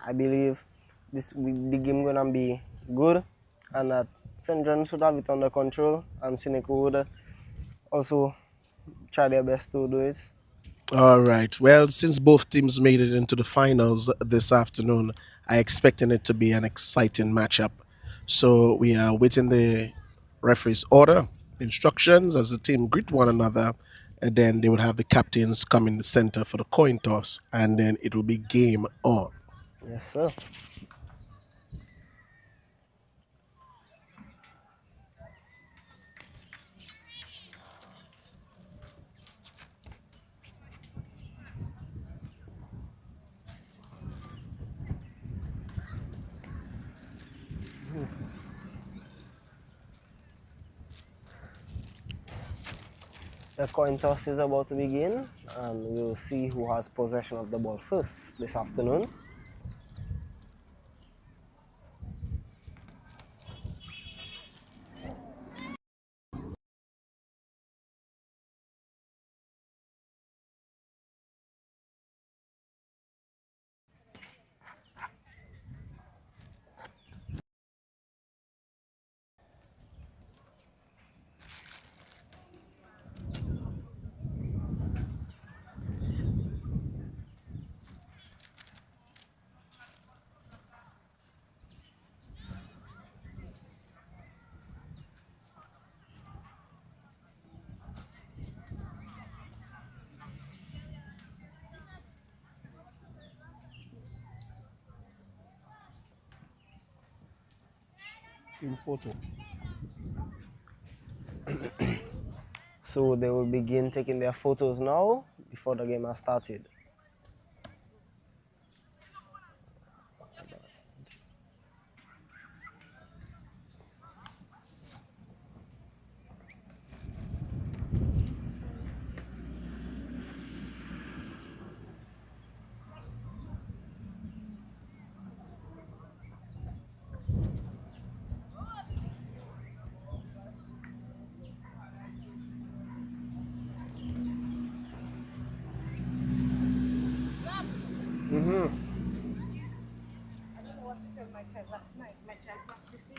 I believe the game gonna be good, and that St. John should have it under control, and Sineku would also try their best to do it. All right. Well, since both teams made it into the finals this afternoon, I expecting it to be an exciting matchup. So we are waiting the referee's order, instructions as the team greet one another, and then they would have the captains come in the center for the coin toss, and then it will be game on. Yes, sir. The coin toss is about to begin, and we'll see who has possession of the ball first this afternoon. In photo. So they will begin taking their photos now before the game has started. I don't know what to tell my child last night. My child practicing.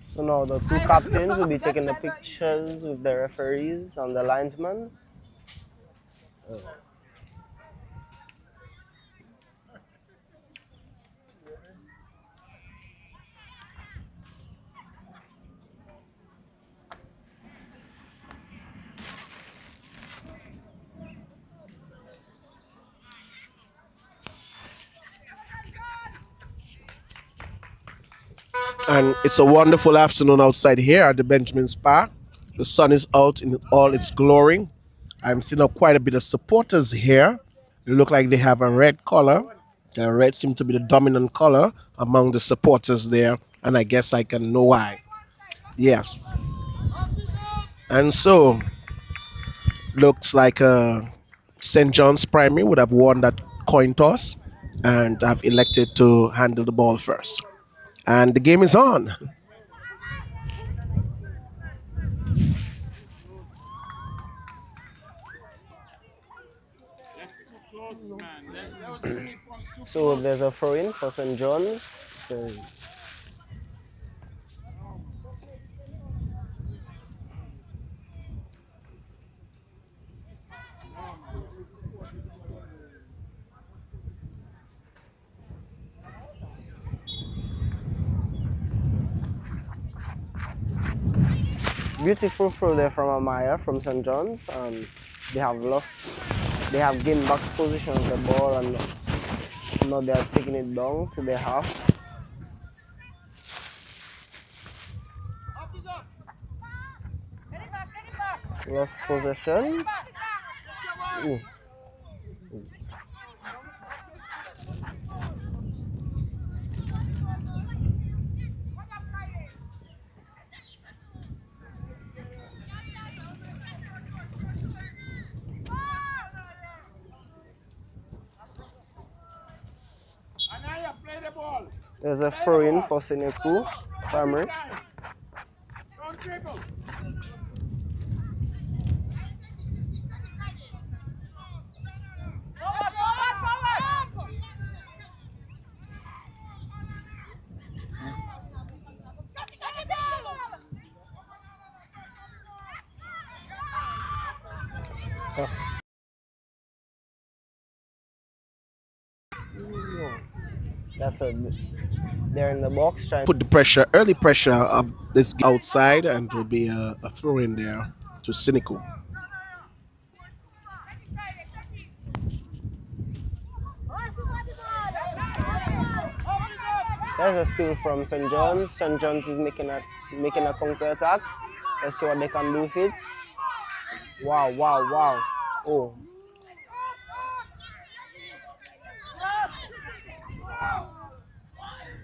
So now the two captains will be taking the pictures with the referees and the linesman. And it's a wonderful afternoon outside here at the Benjamin's Park. The sun is out in all its glory. I'm seeing quite a bit of supporters here. They look like they have a red color. The red seems to be the dominant color among the supporters there, and I guess I can know why. Yes. And so, looks like St. John's Primary would have won that coin toss and have elected to handle the ball first. And the game is on. So there's a throw in for St. John's. Beautiful throw there from Amaya from St. John's. They have gained back position of the ball, and now they are taking it down to their half. Lost possession. Ooh. There's a throw in for Sineku Primary. That's a they're in the box trying. Put the pressure, early pressure of this outside, and it will be a throw in there to Sineku. There's a steal from St. John's. St. John's is making a counter attack. Let's see what they can do with it. Wow, wow, wow. Oh.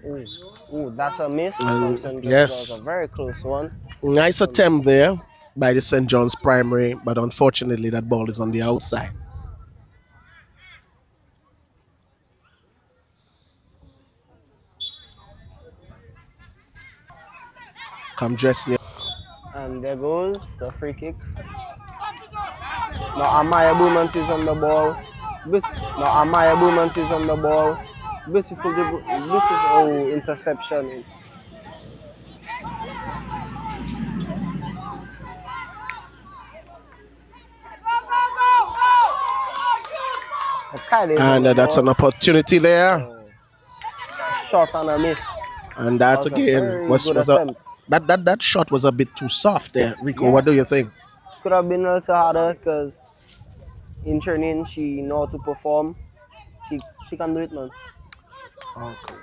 Ooh, ooh, that's a miss from St. John's. Yes. That was a very close one. Nice attempt there by the St. John's Primary, but unfortunately that ball is on the outside. Come dress near. And there goes the free kick. Now Amaya Beaumont is on the ball. Now Amaya Beaumont is on the ball. Beautiful, beautiful interception. And that's an opportunity there. Shot and a miss. And that again was that shot was a bit too soft there. Rico, what do you think? Could have been a little harder because in training she know how to perform. She can do it, man. Okay.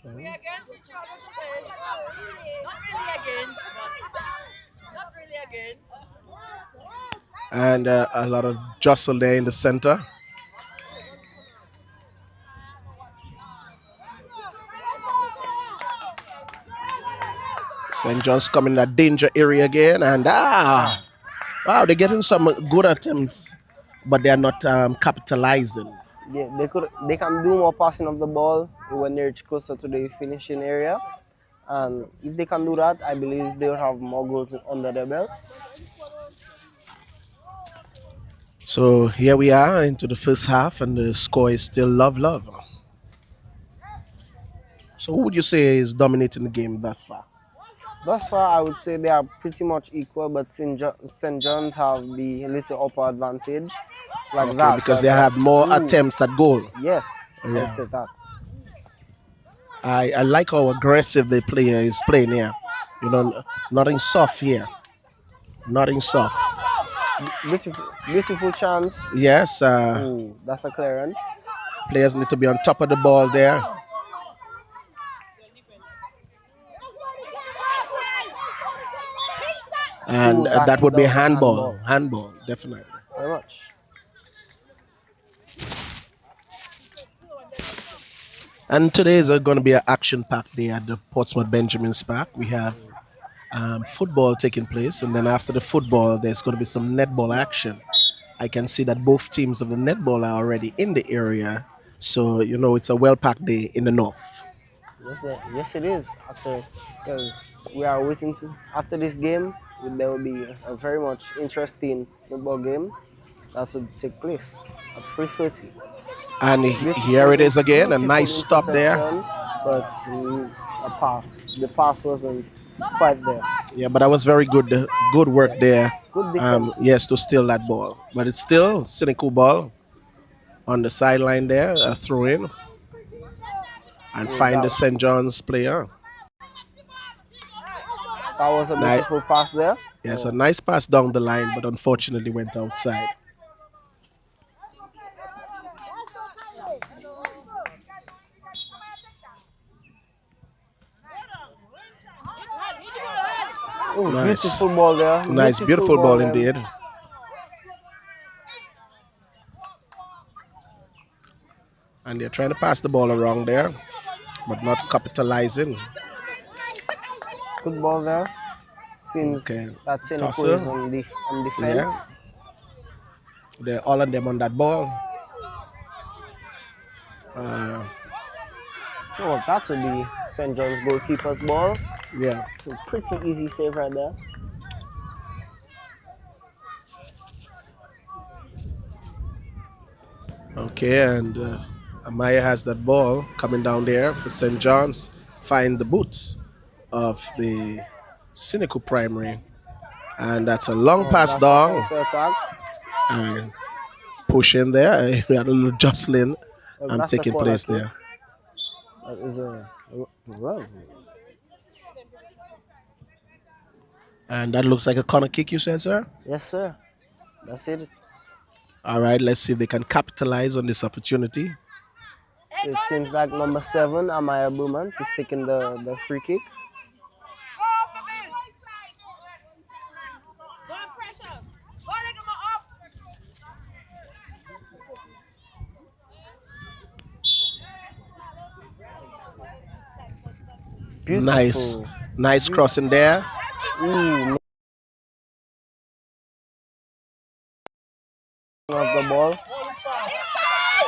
We against each other today. Not really against, but not really against. And a lot of jostle there in the center. St. John's coming in that danger area again, and wow, they're getting some good attempts, but they're not capitalizing. Yeah, they can do more passing of the ball when they're closer to the finishing area, and if they can do that, I believe they'll have more goals under their belts. So here we are into the first half, and the score is still love. So who would you say is dominating the game thus far? Thus far, I would say they are pretty much equal, but St. John's have the little upper advantage. Like that. Because they have more attempts at goal. Yes, I would say that. I like how aggressive the player is playing here. You know, nothing soft here. Nothing soft. Beautiful chance. Yes. That's a clearance. Players need to be on top of the ball there. And that would be handball. Handball, definitely. Very much. And today is going to be an action-packed day at the Portsmouth Benjamin's Park. We have football taking place, and then after the football, there's going to be some netball action. I can see that both teams of the netball are already in the area, so you know it's a well-packed day in the north. Yes, it is. Because we are waiting after this game, there will be a very much interesting football game that will take place at 3:30. And here it is again, a nice stop there. But a pass. The pass wasn't quite there. Yeah, but that was very good work there. Good defense. Yes, to steal that ball. But it's still Sineku ball on the sideline there, a throw in. And find the St. John's player. That was a beautiful pass there. Yes, a nice pass down the line, but unfortunately went outside. Ooh, nice. Beautiful ball there. Nice, beautiful ball indeed. And they're trying to pass the ball around there, but not capitalizing. Good ball there. Seems that Sineku is on defense. Yeah. They're all of them on that ball. That would be St. John's goalkeeper's ball. Yeah. So pretty easy save right there. Okay, and Amaya has that ball coming down there for St. John's. Find the boots of the Sineku Primary. And that's a long Oh, pass that's a down. counter attack. And push in there. We had a little jostling Well, that's a taking corner place kick. there. That is a love. And that looks like a corner kick, you said, sir? Yes, sir. That's it. All right, let's see if they can capitalize on this opportunity. So it seems like number 7, Amaya Beaumont, is taking the free kick. Nice. Beautiful. Nice crossing there. Ooh, of the ball.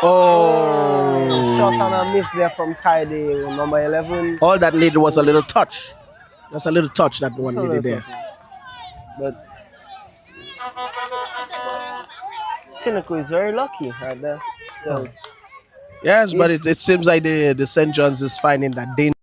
Oh. Shot and a miss there from Kaide, number 11. All that needed was a little touch. Just a little touch that one Just a needed little there. touch. But Sineku is very lucky right there. Because Yes, but it seems like the St. John's is finding that danger.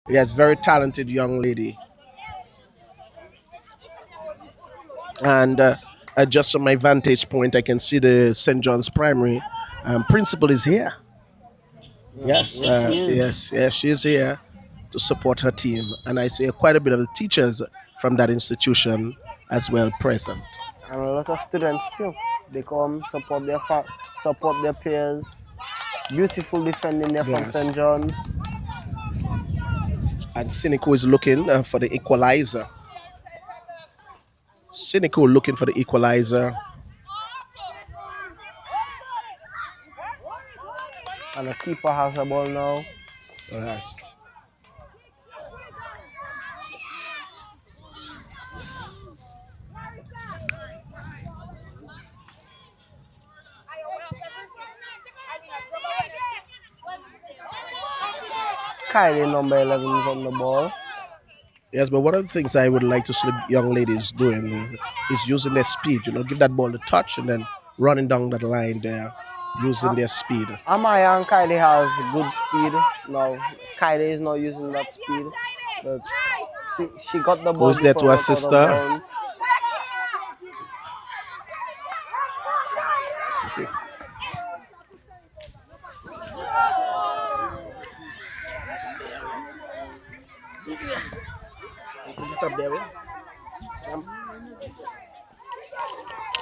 Yes, very talented young lady. And just from my vantage point, I can see the St. John's Primary principal is here. Yes, yes, she is. yes, she is here to support her team. And I see quite a bit of the teachers from that institution as well present. And a lot of students too. They come support their peers. Beautiful defending there from Yes. St. John's. And Sineku is looking for the equalizer. Sineku looking for the equalizer. And the keeper has the ball now. Yes. Kylie number 11 is on the ball. Yes, but one of the things I would like to see the young ladies doing is using their speed. Give that ball a touch and then running down that line there, using their speed. Amaya and Kylie has good speed. Now Kylie is not using that speed, but she got the ball. Who's there to before it assist got out of her? bounds.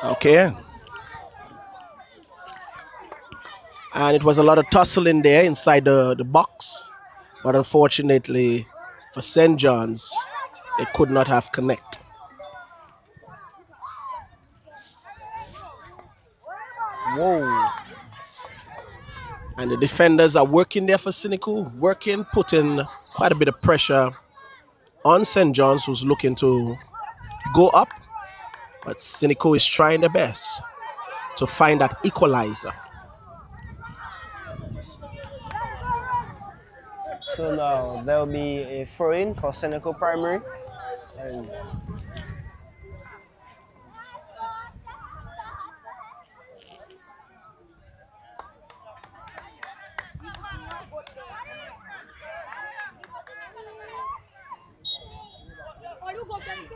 Okay. And it was a lot of tussling there inside the box. But unfortunately for St. John's, they could not have connect. Whoa. And the defenders are working there for Sineku, putting quite a bit of pressure on St. John's, who's looking to go up. But Sineku is trying their best to find that equalizer. So now there will be a throw-in for Sineku Primary. And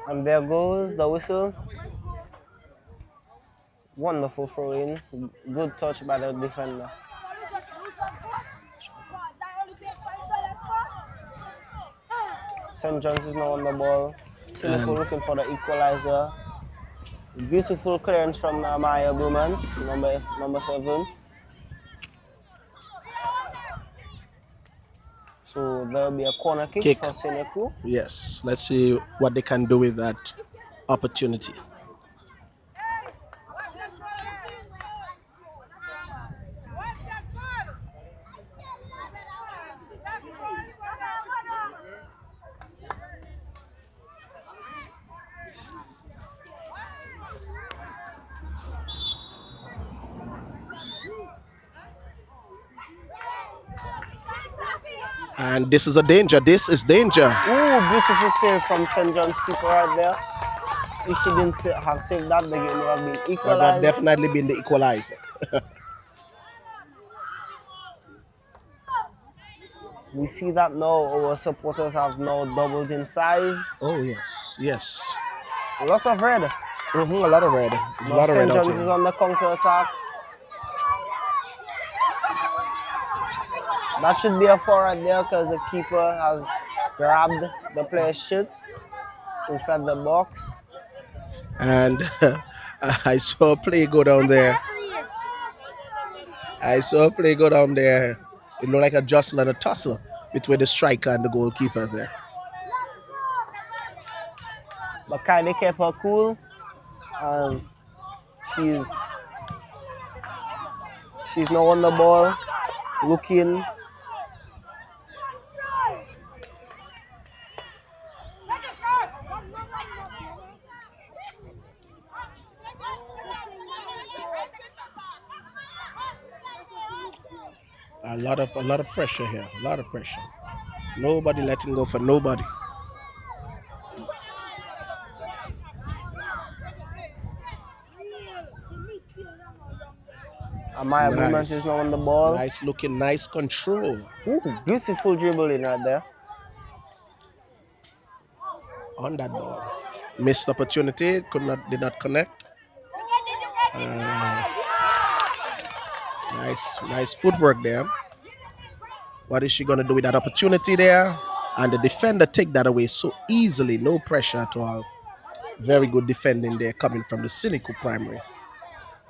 And there goes the whistle. Wonderful throw in. Good touch by the defender. St. John's is now on the ball. Sineku And looking for the equalizer. Beautiful clearance from Amaya Brumans, number 7. So there'll be a corner kick kick. for Sineku. Yes, let's see what they can do with that opportunity. And this is a danger. This is danger. Ooh, beautiful save from St. John's keeper right there. If she didn't have saved that, the game would have been That would equalized. definitely been the equalizer. We see that now our supporters have now doubled in size. Oh yes, yes. Lots of red. A lot of red. A Now lot of red St. out John's is here. on the counter attack. That should be a foul right there because the keeper has grabbed the player's shirts inside the box. And I saw a play go down there. I saw a play go down there. It looked like a jostle and a tussle between the striker and the goalkeeper there. But Kylie kept her cool, and she's now on the ball, looking. A lot of pressure here. A lot of pressure. Nobody letting go for nobody. Amaya Brumans is now on the ball. Nice looking, nice control. Ooh, beautiful dribbling right there. On that ball. Missed opportunity, did not connect. Nice footwork there. What is she gonna do with that opportunity there? And the defender take that away so easily, no pressure at all. Very good defending there coming from the Sineku primary,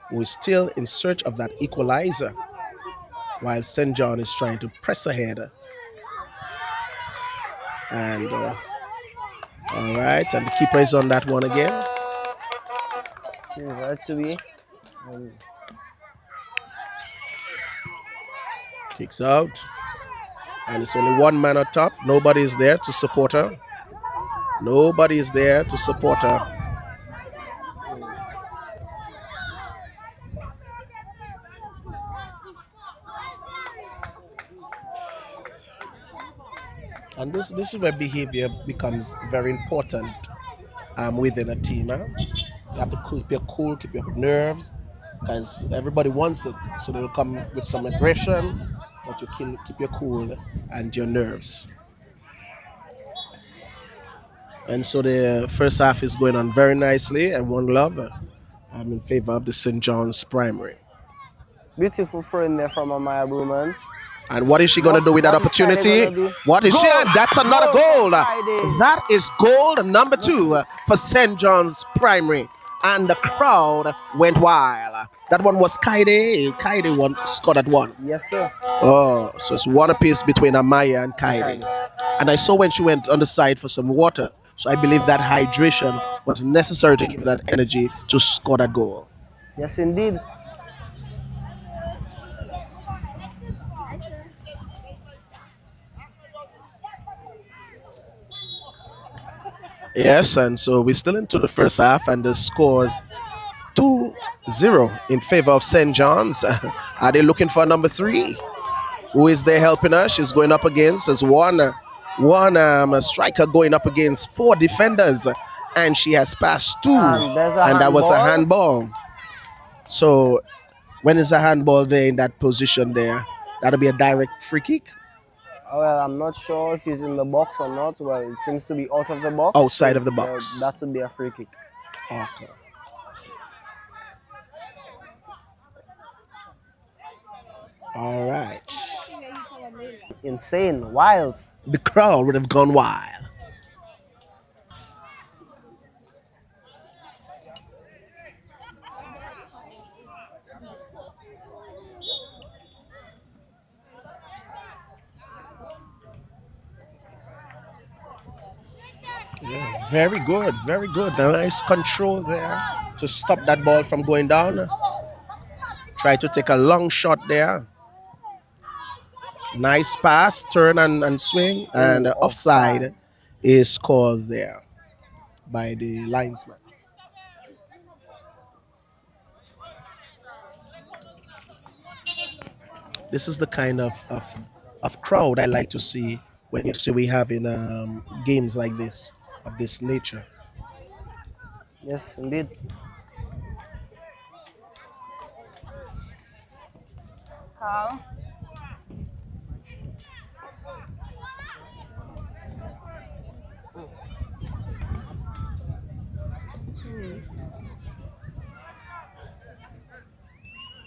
who is still in search of that equalizer, while St. John is trying to press ahead. And all right, and the keeper is on that one again. She's right to be. Kicks out. And it's only one man on top. Nobody is there to support her. Nobody is there to support her. And this is where behavior becomes very important within a team. Huh? You have to keep your cool, keep your nerves, because everybody wants it. So they'll come with some aggression, but you keep your cool and your nerves. And so the first half is going on very nicely, and one love. I'm in favor of the St. John's primary. Beautiful throw in there from Amaya Brumans. And what is she going to do with that What is Kylie opportunity? gonna do? What is she? Goal! That's another Goal goal. for Kylie. That is goal number 2 for St. John's primary. And the crowd went wild. That one was Kaide. Kaide scored at 1. Yes, sir. Oh, so it's one apiece between Amaya and Kaide. And I saw when she went on the side for some water. So I believe that hydration was necessary to give her that energy to score that goal. Yes, indeed. Yes, and so we're still into the first half, and the scores 2-0 in favor of St. John's. Are they looking for number 3? Who is there helping us? She's going up against as one striker going up against 4 defenders, and she has passed 2, And there's a and that was a handball. handball. So when is a handball there in that position there? That'll be a direct free kick. Well, I'm not sure if he's in the box or not. Well, it seems to be out of the box. Outside of the So, box. that would be a free kick. Okay. All right. Insane, wild. The crowd would have gone wild. Yeah, very good, very good. Nice control there to stop that ball from going down. Try to take a long shot there. Nice pass, turn and swing, and Oh, offside offside. is called there by the linesman. This is the kind of crowd I like to see when you see we have in games like this of this nature. Yes, indeed. Carl.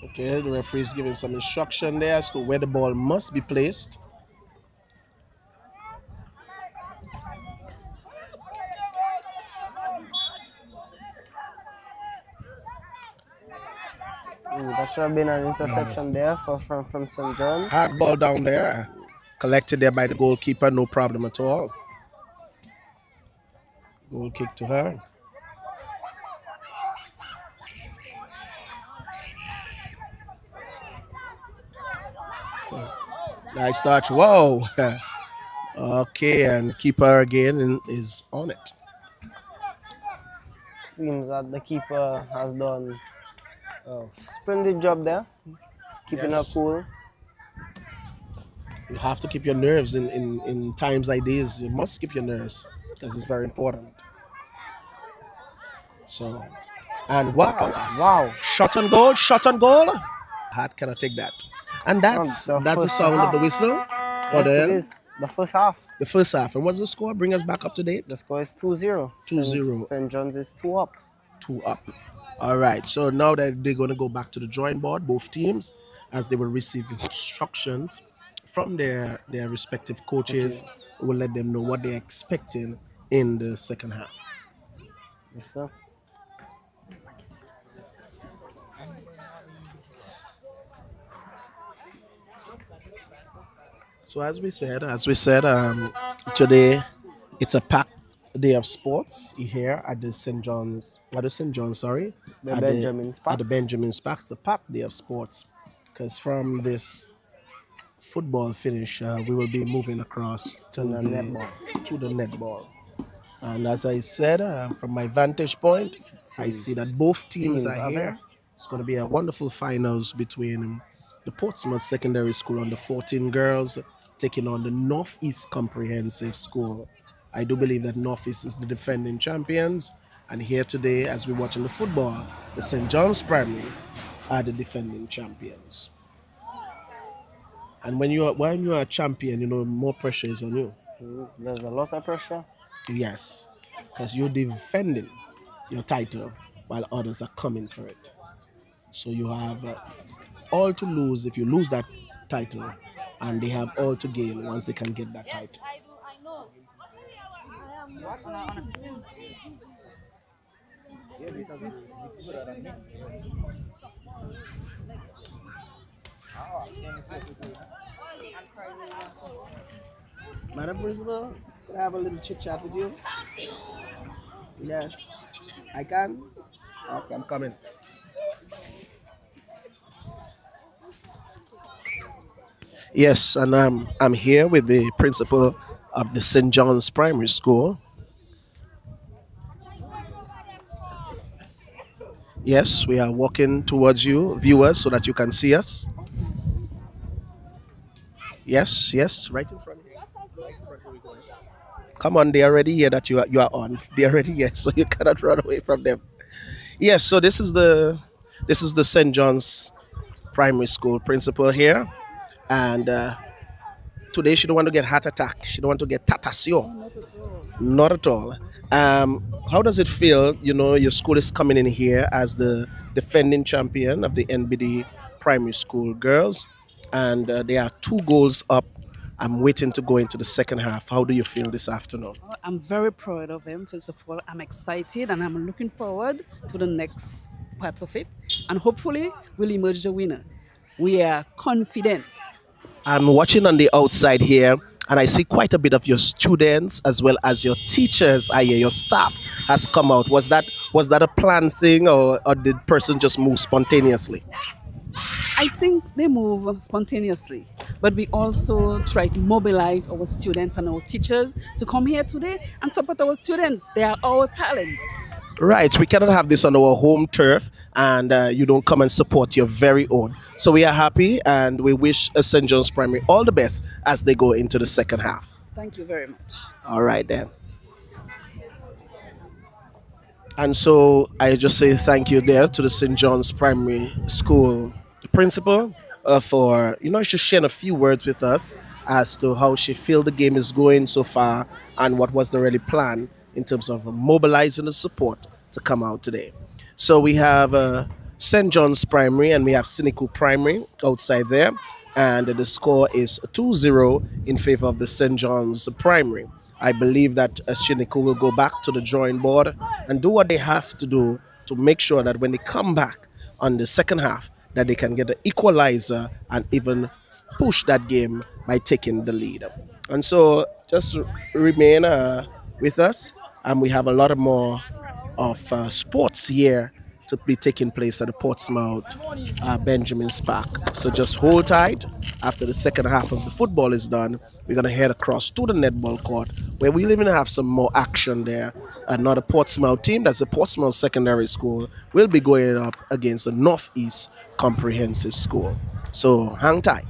Okay, the referee is giving some instruction there as to where the ball must be placed. That should have been an interception there from St. John's. Hard ball down there, collected there by the goalkeeper, no problem at all. Goal kick to her. Nice touch. Whoa. Okay, and keeper again is on it. Seems that the keeper has done a splendid job there, keeping her Yes. cool. You have to keep your nerves in times like these. You must keep your nerves because it's very important. So, and wow, Wow. shot on goal, shot on goal. Heart cannot take that. And The that's the first sound of the half. whistle for Yes, it is. The first half. the first half. And what's the score? Bring us back up to date. The score is 2-0. 2-0. St. John's is 2 up. 2 up. All right. So now that they're going to go back to the drawing board, both teams, as they will receive instructions from their respective coaches, Coaches. who will let them know what they're expecting in the second half. Yes, sir. So as we said, today it's a packed day of sports here at the St. John's, sorry, The at Benjamin's Park. at the Benjamin's Park. It's a packed day of sports because from this football finish, we will be moving across to the netball. to the netball. And as I said, from my vantage point, I Team. see that both teams Teams are are here. there. It's going to be a wonderful finals between the Portsmouth Secondary School under 14 girls taking on the Northeast Comprehensive School. I do believe that Northeast is the defending champions. And here today, as we're watching the football, the St. John's Primary are the defending champions. And when you're a champion, you know more pressure is on you. There's a lot of pressure. Yes, because you're defending your title while others are coming for it. So you have all to lose if you lose that title, and they have all to gain once they can get that title. I do. I know. On a 15. Madam Principal, can I have a little chit chat with you? Yes, I can. Okay, I'm coming. Yes, and I'm here with the principal of the St. John's Primary School. Yes, we are walking towards you, viewers, so that you can see us. Yes, yes, right in front of you. Come on, they already hear that you are on. They already here, so you cannot run away from them. Yes, so this is the St. John's Primary School principal here, and today she don't want to get heart attack. She don't want to get tatasio. Not at all. How does it feel? You know, your school is coming in here as the defending champion of the NBD Primary School girls, and they are 2 goals up. I'm waiting to go into the second half. How do you feel this afternoon? I'm very proud of them. First of all, I'm excited and I'm looking forward to the next part of it. And hopefully, we'll emerge the winner. We are confident. I'm watching on the outside here. And I see quite a bit of your students as well as your teachers. I hear your staff has come out. Was that a planned thing, or did person just move spontaneously? I think they move spontaneously, but we also try to mobilize our students and our teachers to come here today and support our students. They are our talent. Right, we cannot have this on our home turf, and you don't come and support your very own. So we are happy, and we wish St. John's Primary all the best as they go into the second half. Thank you very much. All right, then. And so I just say thank you there to the St. John's Primary School principal for she's sharing a few words with us as to how she feel the game is going so far and what was the really plan in terms of mobilizing the support to come out today. So we have St. John's Primary and we have Sineku Primary outside there, and the score is 2-0 in favor of the St. John's Primary. I believe that Sineku will go back to the drawing board and do what they have to do to make sure that when they come back on the second half, that they can get the equalizer and even push that game by taking the lead. And so just remain with us, and we have a lot more of sports here to be taking place at the Portsmouth Benjamin's Park. So just hold tight. After the second half of the football is done, we're going to head across to the netball court where we'll even have some more action there. Another Portsmouth team, that's the Portsmouth Secondary School, will be going up against the Northeast Comprehensive School. So hang tight.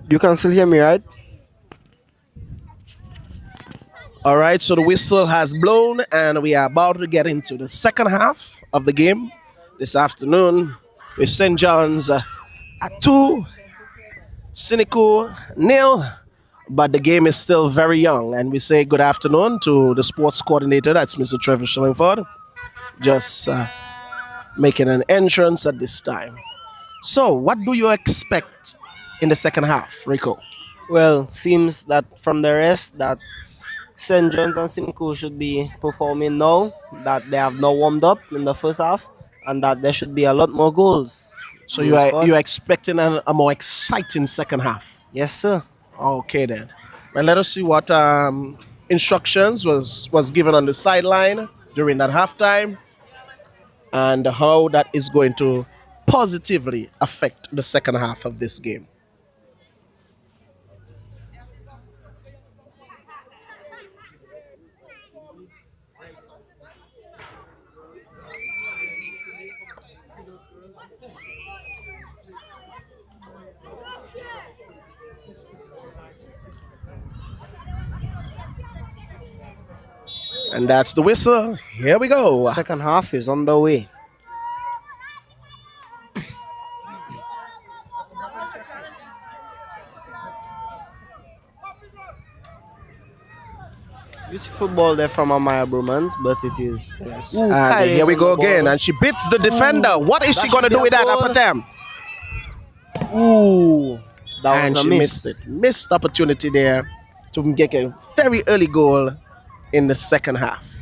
You can still hear me, right? All right, so the whistle has blown, and we are about to get into the second half of the game this afternoon with St. John's at 2, Sineku nil. But the game is still very young, and we say good afternoon to the sports coordinator, that's Mr. Trevor Shillingford, just making an entrance at this time. So, what do you expect in the second half, Rico? Well, seems that from the rest that St. John's and Sineku should be performing now, that they have not warmed up in the first half, and that there should be a lot more goals. So being scored. you're expecting a more exciting second half. Yes, sir. Okay then. Well, let us see what instructions was given on the sideline during that halftime, and how that is going to positively affect the second half of this game. And that's the whistle. Here we go. Second half is on the way. Beautiful ball there from Amaya Brumant, but it is. Yes. Ooh, And Kylie here is we on go the ball. again, and she beats the defender. What is she that going to should be do with a that goal. upper time? Ooh, that And was a she miss. missed it. Missed opportunity there to get a very early goal in the second half.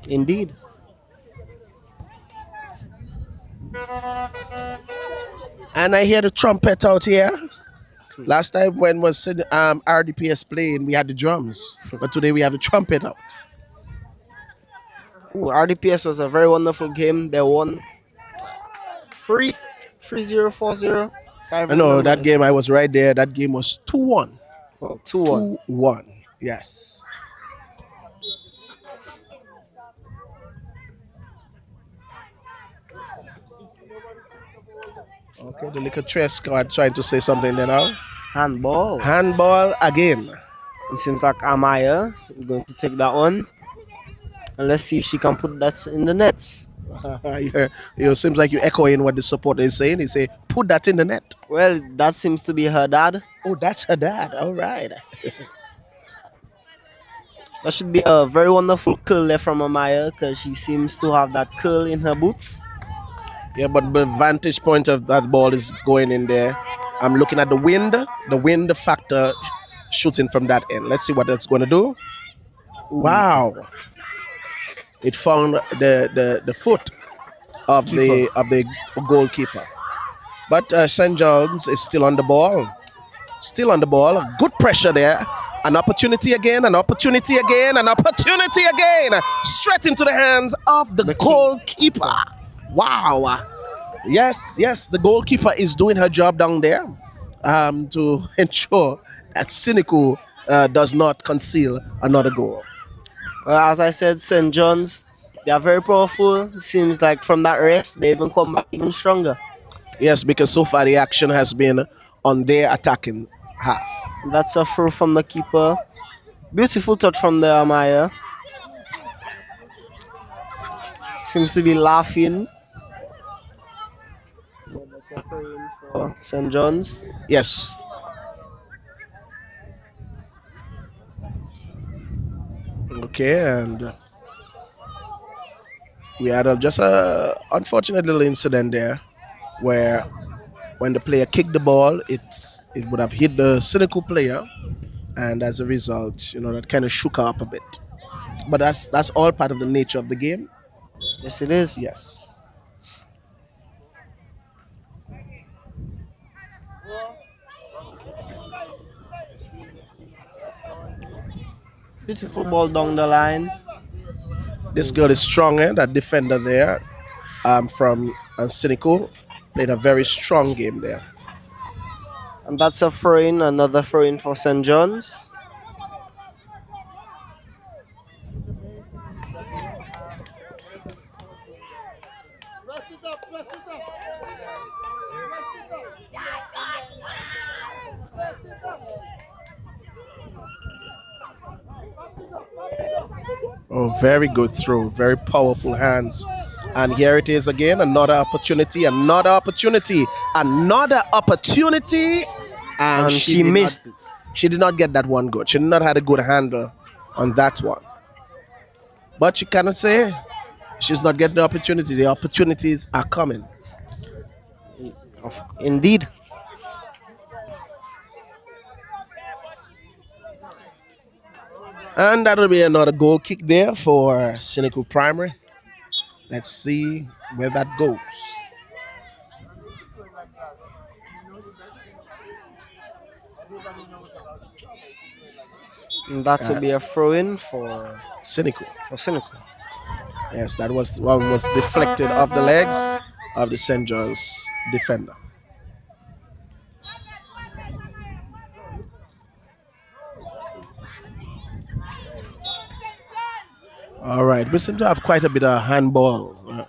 Indeed. And I hear the trumpet out here. Last time when was RDPS playing, we had the drums, but today we have the trumpet out. Ooh, RDPS was a very wonderful game. They won 3-0, 4-0. I know that game. I was right there. That game was 2-1. Oh, 2-1. 2-1. Yes. Okay, the little trash squad trying to say something there now. Handball. Handball again. It seems like Amaya is going to take that one. And let's see if she can put that in the net. It seems like you're echoing what the supporter is saying. They say, put that in the net. Well, that seems to be her dad. Oh, that's her dad. All right. That should be a very wonderful curl there from Amaya because she seems to have that curl in her boots. Yeah, but the vantage point of that ball is going in there. I'm looking at the wind factor shooting from that end. Let's see what that's going to do. Wow. It found the foot of the goalkeeper. But St. John's is still on the ball. Still on the ball. Good pressure there. An opportunity again, an opportunity again, an opportunity again. Straight into the hands of the goalkeeper. Wow. Yes, the goalkeeper is doing her job down there to ensure that Sineku does not conceal another goal. Well, as I said, St. John's, they are very powerful. Seems like from that rest, they even come back even stronger. Yes, because so far the action has been on their attacking half. That's a throw from the keeper. Beautiful touch from the Amaya. Seems to be laughing. That's a throw in for St. John's. Yes. Okay, and we had just a unfortunate little incident there where when the player kicked the ball, it would have hit the Sineku player, and as a result, that kind of shook her up a bit. But that's all part of the nature of the game. Yes, it is. Yes. Beautiful ball down the line. This girl is strong, that defender there from Sineku played a very strong game there. And that's a throw in, another throw in for St. John's. Oh, very good throw. Very powerful hands. And here it is again. Another opportunity. Another opportunity. Another opportunity. And And she missed it. she did not get that one good. She did not have a good handle on that one. But she cannot say she's not getting the opportunity. The opportunities are coming. Indeed. And that'll be another goal kick there for Sineku Primary. Let's see where that goes. And that will be a throw in for Sineku. Sineku. Yes, that was one was deflected off the legs of the St. John's defender. All right, we seem to have quite a bit of handball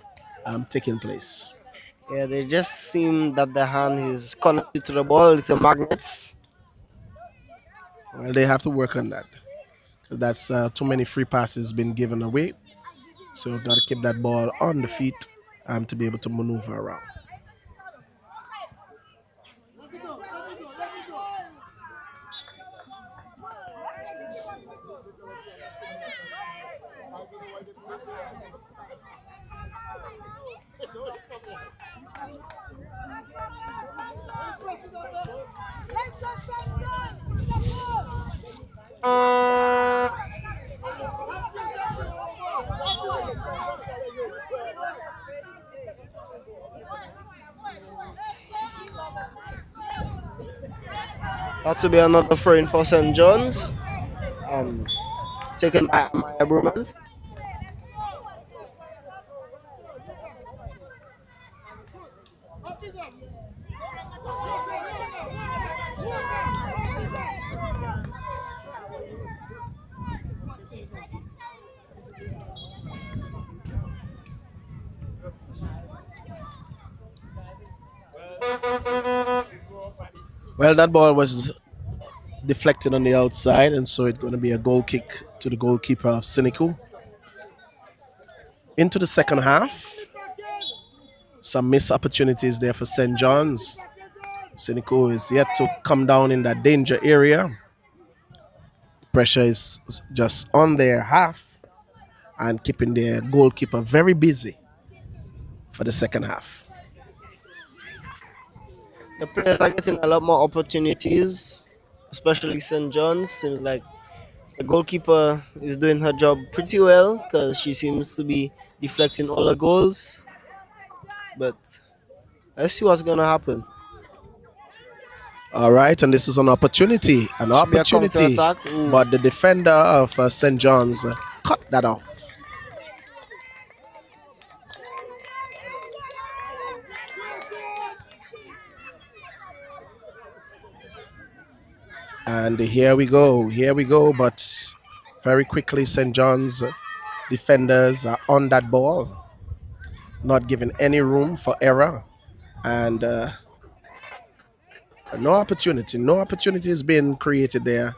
taking place. Yeah, they just seem that the hand is connected to the ball. It's a magnets. Well, they have to work on that. That's too many free passes been given away. So we've got to keep that ball on the feet to be able to maneuver around. That will be another throw in for St. John's. Um, taken by Maya Brumans. Well, that ball was deflected on the outside, and so it's going to be a goal kick to the goalkeeper of Sineku. Into the second half, some missed opportunities there for St. John's. Sineku is yet to come down in that danger area. Pressure is just on their half and keeping their goalkeeper very busy for the second half. The players are getting a lot more opportunities, especially St. John's. Seems like the goalkeeper is doing her job pretty well because she seems to be deflecting all the goals. But let's see what's gonna happen. All right, and this is an opportunity, Should be a counter attack. but the defender of St. John's cut that off. And here we go, but very quickly St. John's defenders are on that ball, not giving any room for error, and no opportunity is being created there.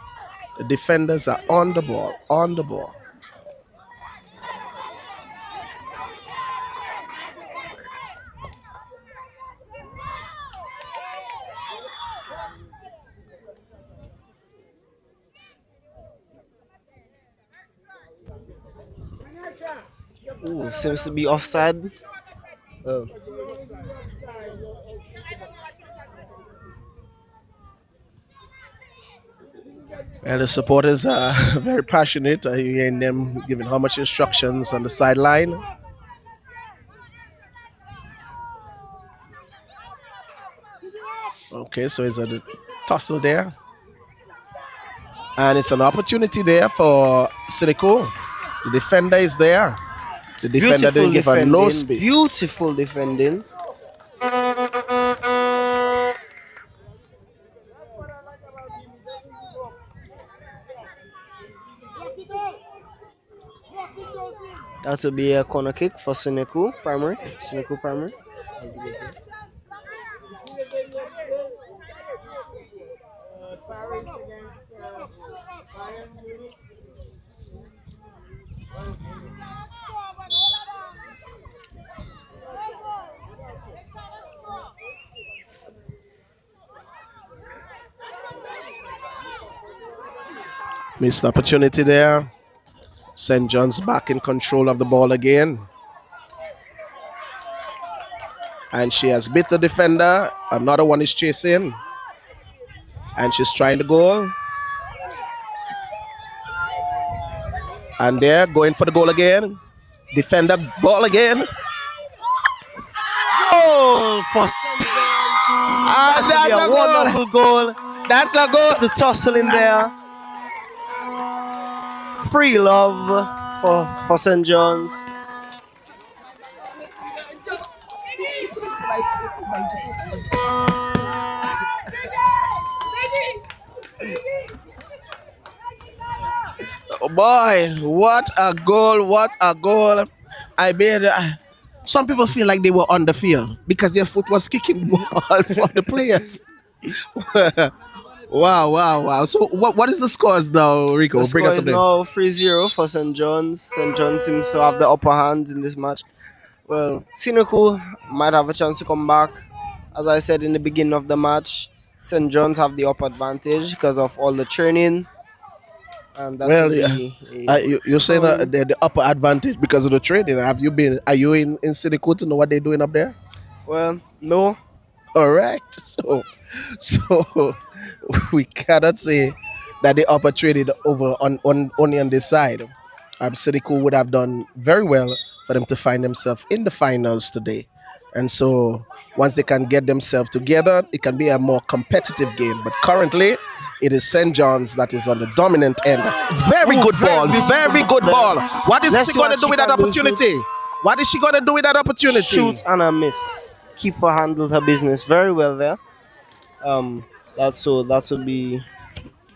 The defenders are on the ball. Seems to be offside. Oh. And the supporters are very passionate. You're hearing them giving how much instructions on the sideline. Okay, so it's a tussle there. And it's an opportunity there for Sineku. The defender is there. The defender didn't give her no space. Beautiful defending. That will be a corner kick for Sineku Primary. Missed opportunity there. St. John's back in control of the ball again. And she has beat the defender. Another one is chasing. And she's trying the goal. And they're going for the goal again. Defender ball again. Goal for St. John's. And That that's should a be a wonderful goal. That's a goal. It's a tussle in there. Free love for St. John's. Oh boy, what a goal, what a goal. I made some people feel like they were on the field because their foot was kicking ball for the players. Wow, wow, wow. So what is the scores now, Rico? The Bring score us up is there. now 3-0 for St. John's. St. John's seems to have the upper hand in this match. Well, Sineku might have a chance to come back. As I said in the beginning of the match, St. John's have the upper advantage because of all the training. And that Well, will yeah. be You're saying they're the upper advantage because of the trading. Have you been? Are you in Sineku to know what they're doing up there? well, no. All right. So we cannot say that the upper traded over on only on this side. Sineku would have done very well for them to find themselves in the finals today, and so once they can get themselves together, it can be a more competitive game. But currently, it is St. John's that is on the dominant end. Very good ball. Very good ball. What is Let's she see going what to do she with that can do with opportunity? What is she going to do with that opportunity? Shoot and a miss. Keeper handled her business very well there. That will be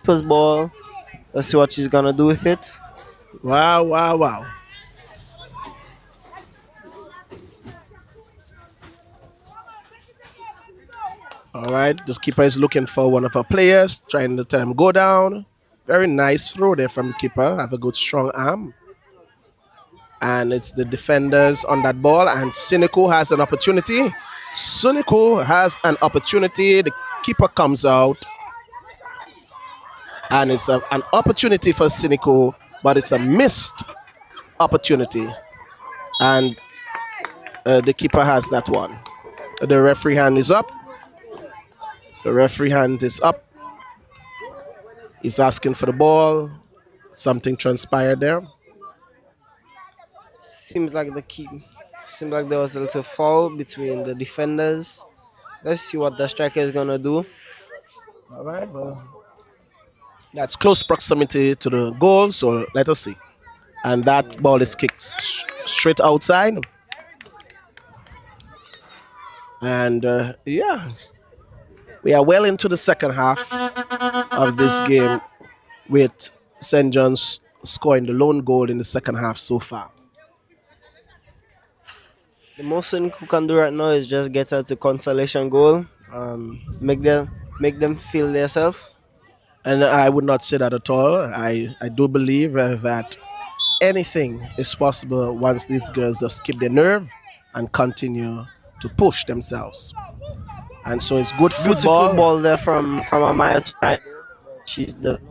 first ball. Let's see what she's gonna do with it. Wow, wow, wow. All right, this keeper is looking for one of our players, trying to tell him go down. Very nice throw there from the keeper. Have a good strong arm. And it's the defenders on that ball, and Sineku has an opportunity. Sineku has an opportunity. The keeper comes out, and it's an opportunity for Sineku, but it's a missed opportunity. And the keeper has that one. The referee hand is up. The referee hand is up. He's asking for the ball. Something transpired there. Seems like there was a little foul between the defenders. Let's see what the striker is gonna do. All right, well, that's close proximity to the goal, so let us see. And that ball is kicked straight outside. And yeah, we are well into the second half of this game with St. John's scoring the lone goal in the second half so far. The most Sineku can do right now is just get her to consolation goal. Make them feel themselves. And I would not say that at all. I do believe that anything is possible once these girls just keep their nerve and continue to push themselves. And so it's good Beautiful football. ball there from Amaya tonight. She's the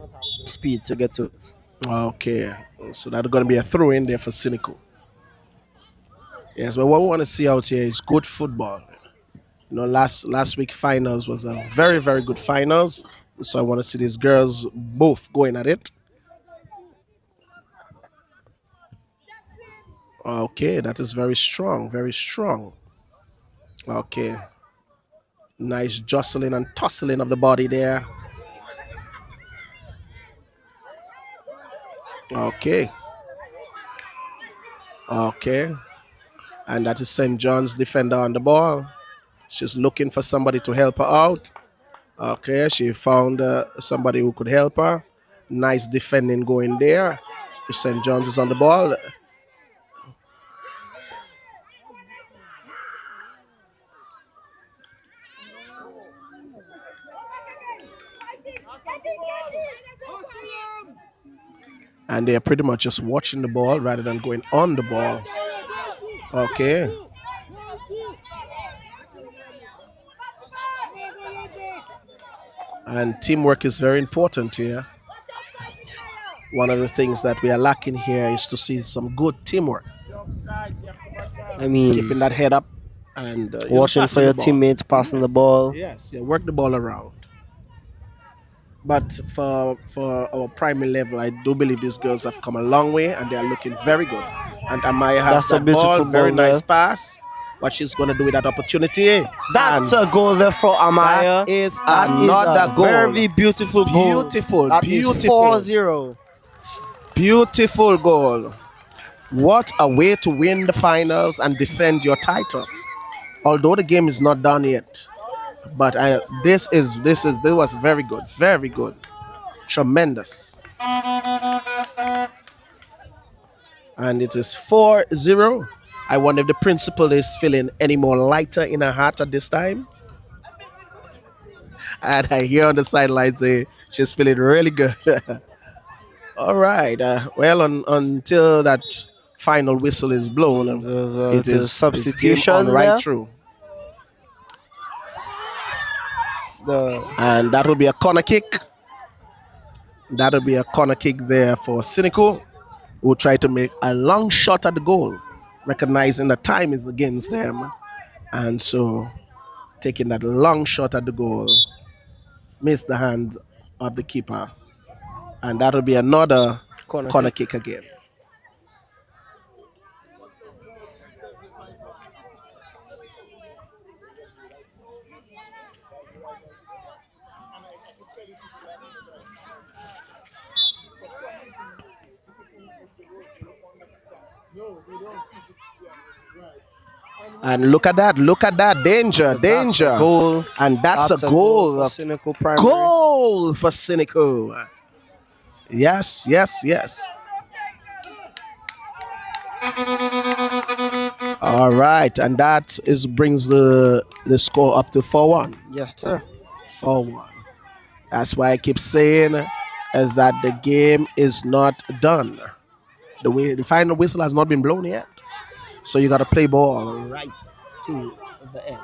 speed to get to it. Okay, so that's going to be a throw in there for Sineku. Yes, but what we want to see out here is good football. You know, last week finals was a very, very good finals. So I want to see these girls both going at it. Okay, that is very strong, very strong. Okay. Nice jostling and tussling of the body there. Okay. Okay. And that is St. John's defender on the ball. She's looking for somebody to help her out. Okay, she found somebody who could help her. Nice defending going there. St. John's is on the ball. And they're pretty much just watching the ball rather than going on the ball. Okay. And teamwork is very important here. One of the things that we are lacking here is to see some good teamwork, I mean, keeping that head up and watching for passing the your ball. teammates, passing the ball. Yes, yeah, work the ball around. But for our primary level, I do believe these girls have come a long way and they are looking very good. And Amaya has That's a that ball, beautiful very ball nice there. pass. What she's going to do with that opportunity. That's And a goal there for that Amaya. is That is another a goal. very beautiful goal. Beautiful, That is beautiful, 4-0. beautiful goal. What a way to win the finals and defend your title. Although the game is not done yet, but this was very good, tremendous, and it is 4-0. I wonder if the principal is feeling any more lighter in her heart at this time. And I hear on the sidelines say she's feeling really good. All right. Well, until that final whistle is blown, it It is is game on substitution right there. through. The And that will be a corner kick. That'll be a corner kick there for Sineku, who will try to make a long shot at the goal, recognizing that time is against them. And so taking that long shot at the goal, missed the hand of the keeper. And that'll be another corner corner kick. kick again. And look at that, danger, That's a danger. goal. And that's That's a a goal goal. for Sineku Primary. Goal for Sineku. Yes, yes, yes. All right, and that is brings the score up to 4-1. Yes, sir. 4-1. That's why I keep saying is that the game is not done. The final whistle has not been blown yet. So you got to play ball right to the end.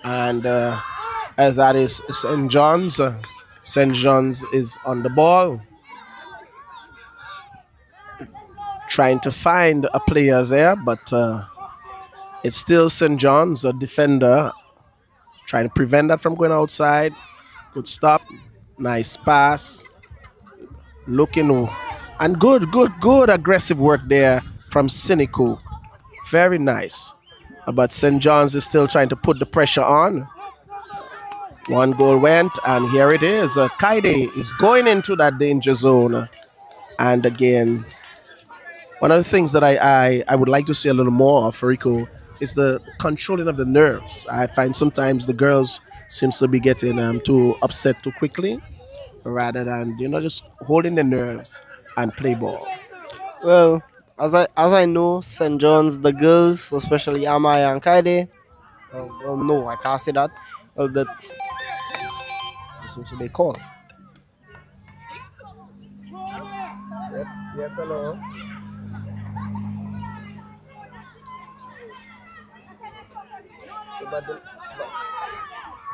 And as that is St. John's. St. John's is on the ball, trying to find a player there, but it's still St. John's, a defender, trying to prevent that from going outside. Good stop, nice pass, looking, and good aggressive work there from Sineku. Very nice. But St. John's is still trying to put the pressure on. One goal went, and here it is. Kaide is going into that danger zone. And again, one of the things that I would like to see a little more of, Rico, is the controlling of the nerves. I find sometimes the girls seems to be getting too upset too quickly, rather than just holding the nerves and play ball. Well, as I know, St. John's, the girls, especially Amaya and Kaide. No, I can't say that. Well, that seems to be called. Yes, yes, hello.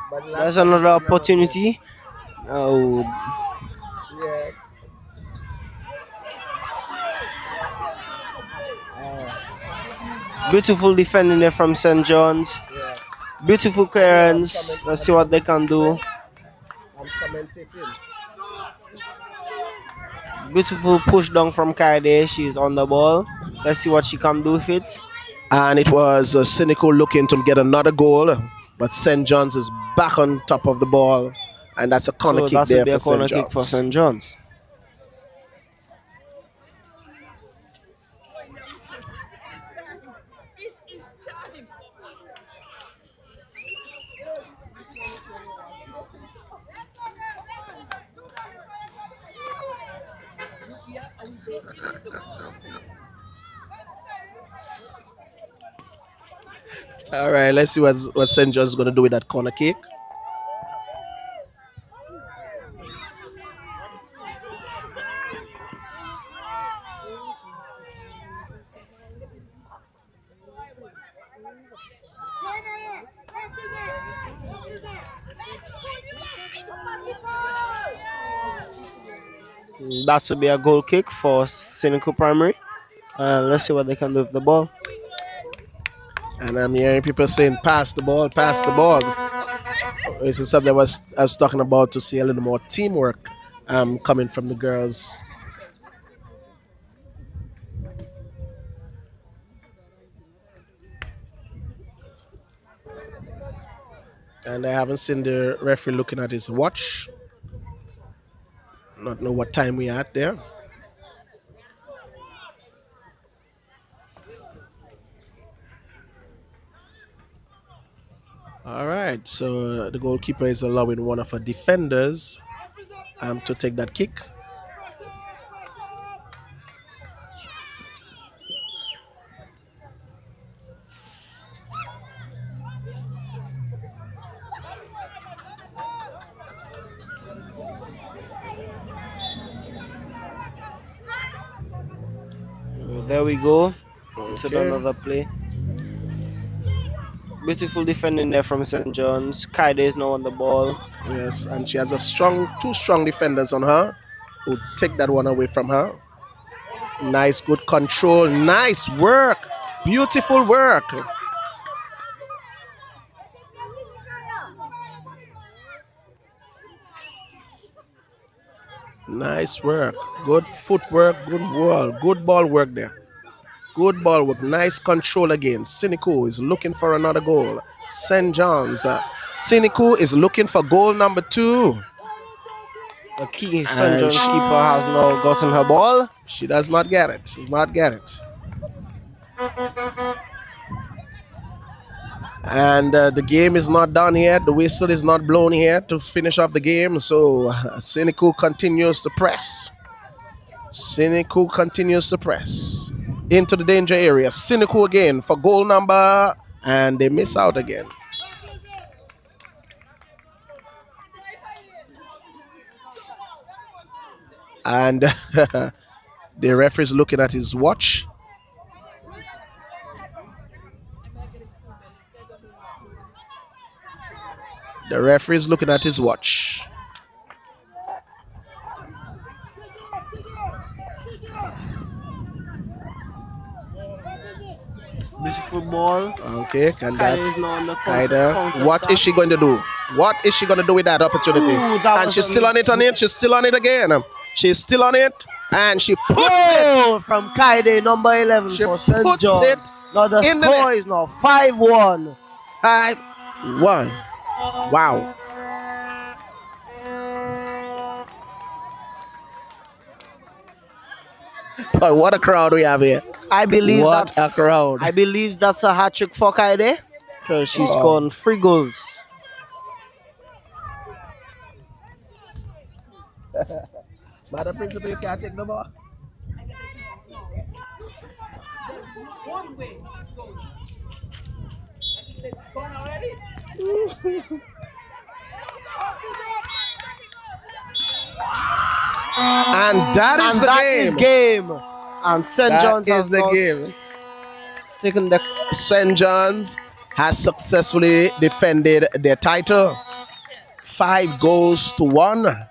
But there's another opportunity. Oh, Yes. beautiful defending there from St. John's. Beautiful clearance. Let's see what they can do. I'm commentating. Beautiful push down from Kaide. She's on the ball. Let's see what she can do with it. And it was Sineku looking to get another goal, but St. John's is back on top of the ball, and that's a corner So kick that there would be for a corner St. kick for John's. St. John's. All right, let's see what St. John's going to do with that corner kick. That should be a goal kick for Sineku Primary. Let's see what they can do with the ball. And I'm hearing people saying, pass the ball, pass the ball. This is something I was talking about, to see a little more teamwork coming from the girls. And I haven't seen the referee looking at his watch. Not know what time we are at there. All right, so the goalkeeper is allowing one of our defenders to take that kick. There we go. To Okay. another play. Beautiful defending there from St. John's. Kaide is now on the ball. Yes, and she has two strong defenders on her who take that one away from her. Nice, good control. Nice work. Beautiful work. Nice work. Good footwork. Good ball work there. Good ball work. Nice control again. Sineku is looking for another goal. St. John's. Sineku is looking for goal number 2. The St. John's keeper has now gotten her ball. She does not get it. She does not get it. And the game is not done yet. The whistle is not blown here to finish off the game. So Sineku continues to press. Sineku continues to press into the danger area. Sineku again for goal number, and they miss out again. And the referee is looking at his watch. The referee is looking at his watch. Beautiful ball. Okay, can Kaide that is now on the Kaide? What is she going to do? What is she going to do with that opportunity? Ooh, that And was she's still on it, She's still on it again. She's still on it, and she puts it. Goal from Kaide, number 11 She for St. puts John's. it Now the in the score net. is now 5-1. 5-1. Wow. Boy, what a crowd we have here. I believe What a crowd. I believe that's a hat trick for Kaide because she's scored 3 goals. Madam Principal, you can't take no more. One way, it's going. Like you said, it's gone already. And that is the game. game. And St. That John's is has the not game. taken the St. John's has successfully defended their title. 5 goals to 1,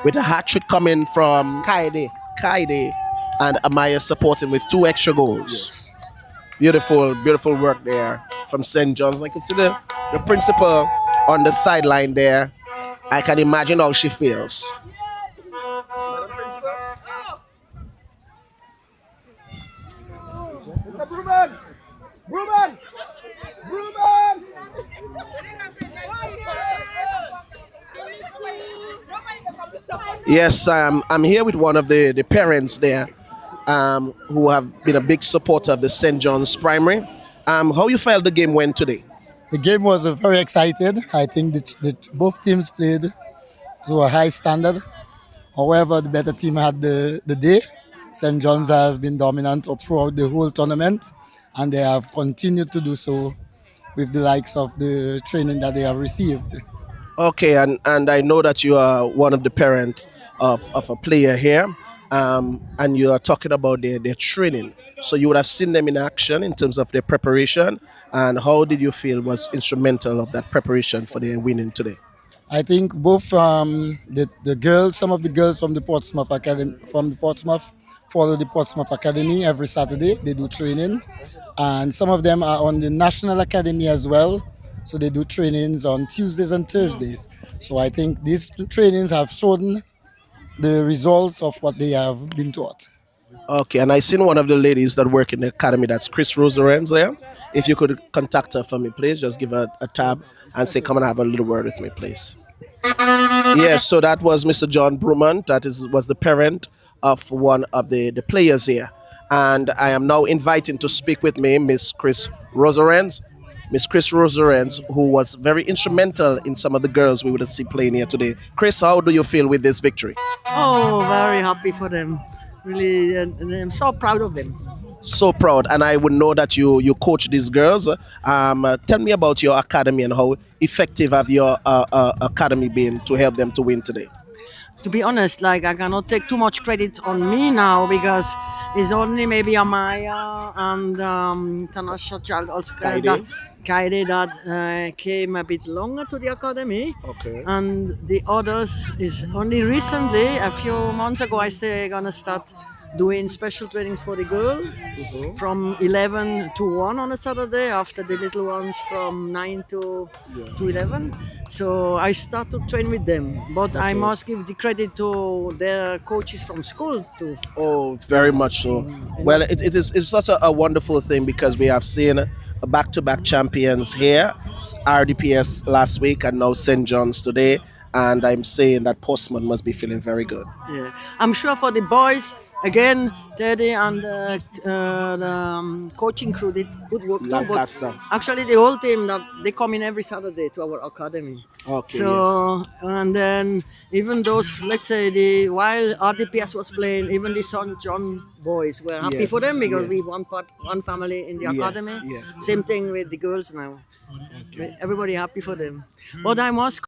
with a hat trick coming from Kaide. Kaide, and Amaya supporting with 2 extra goals. Yes. Beautiful, beautiful work there from St. John's. Like you see the principal on the sideline there. I can imagine how she feels. Yes, I'm here with one of the parents there, who have been a big supporter of the St. John's Primary. How you felt the game went today? The game was very excited. I think both teams played to a high standard. However, the better team had the day. St. John's has been dominant throughout the whole tournament, and they have continued to do so with the likes of the training that they have received. Okay, and I know that you are one of the parent of a player here, and you are talking about their training. So you would have seen them in action in terms of their preparation, and how did you feel was instrumental of that preparation for their winning today? I think both the girls, some of the girls from the Portsmouth Academy, from the Portsmouth, follow the Portsmouth Academy every Saturday. They do training, and some of them are on the National Academy as well. So they do trainings on Tuesdays and Thursdays. So I think these trainings have shown the results of what they have been taught. Okay, and I seen one of the ladies that work in the academy. That's Chris Roserenz there. If you could contact her for me, please, just give her a tab and say, "Come and have a little word with me, please." Yes, so that was Mr. John Bruman. That is was the parent of one of the players here. And I am now inviting to speak with me Miss Chris Roserenz. Miss Chris Roserenz, who was very instrumental in some of the girls we would have seen playing here today. Chris, how do you feel with this victory? Oh, very happy for them. Really, and I'm so proud of them. So proud, and I would know that you coach these girls. Tell me about your academy and how effective have your academy been to help them to win today. To be honest, like I cannot take too much credit on me now because it's only maybe Amaya and Tanasha Child also that Kaide. Kaide that came a bit longer to the academy, Okay. and the others is only recently, a few months ago, I say gonna start doing special trainings for the girls from 11 to 1 on a Saturday after the little ones from 9 to 11. So I start to train with them, but I Okay. must give the credit to their coaches from school too. Oh, very much so. Well, it is it's such a wonderful thing because we have seen back-to-back champions here, RDPS last week and now St. John's today. And I'm saying that Postman must be feeling very good. Yeah, I'm sure for the boys again, Teddy and the coaching crew did good work too. But Lancaster. actually, the whole team that they come in every Saturday to our academy. Okay, yes. So and then even those, let's say the while RDPS was playing, even the Son John boys were happy for Yes, them because we yes. one family in the Yes, academy. yes. Same thing with the girls now. Everybody happy for them. But I must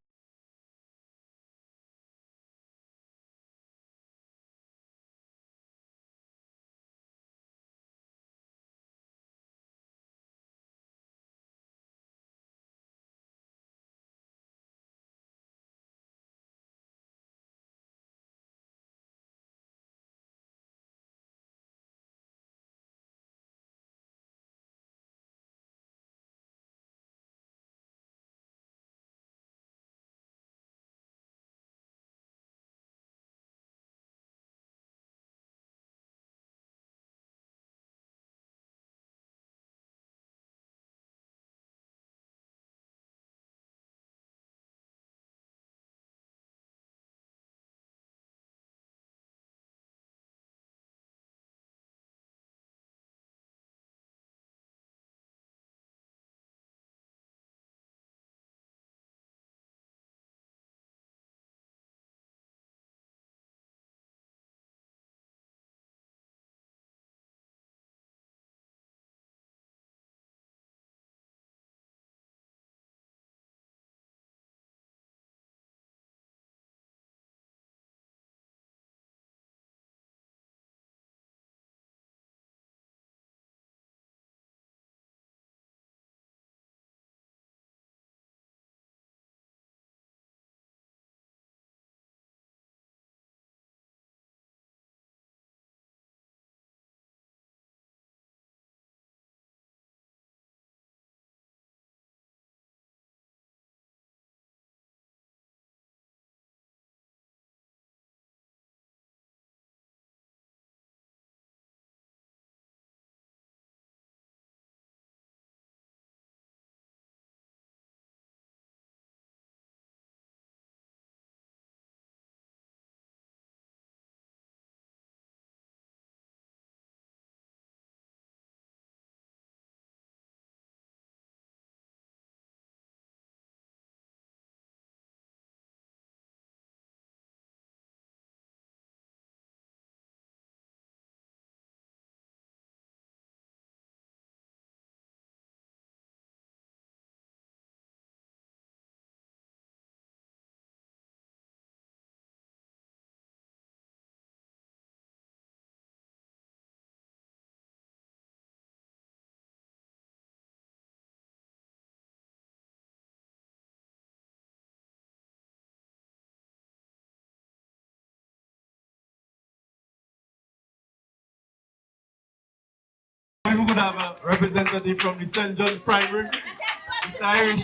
We could have a representative from the St. John's Primary. Mr. Irish.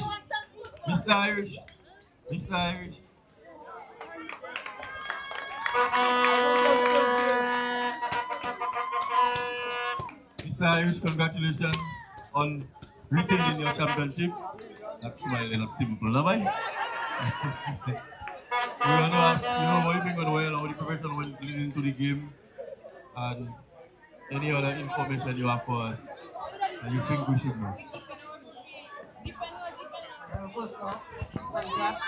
Mr. Irish. Mr. Irish. Mr. Irish, congratulations on retaining your championship. That's smiling a simple, no boy? We want to ask, what you think went well, how the professional went leading into the game, and any other information you have for us that you think we should know. First off, congrats.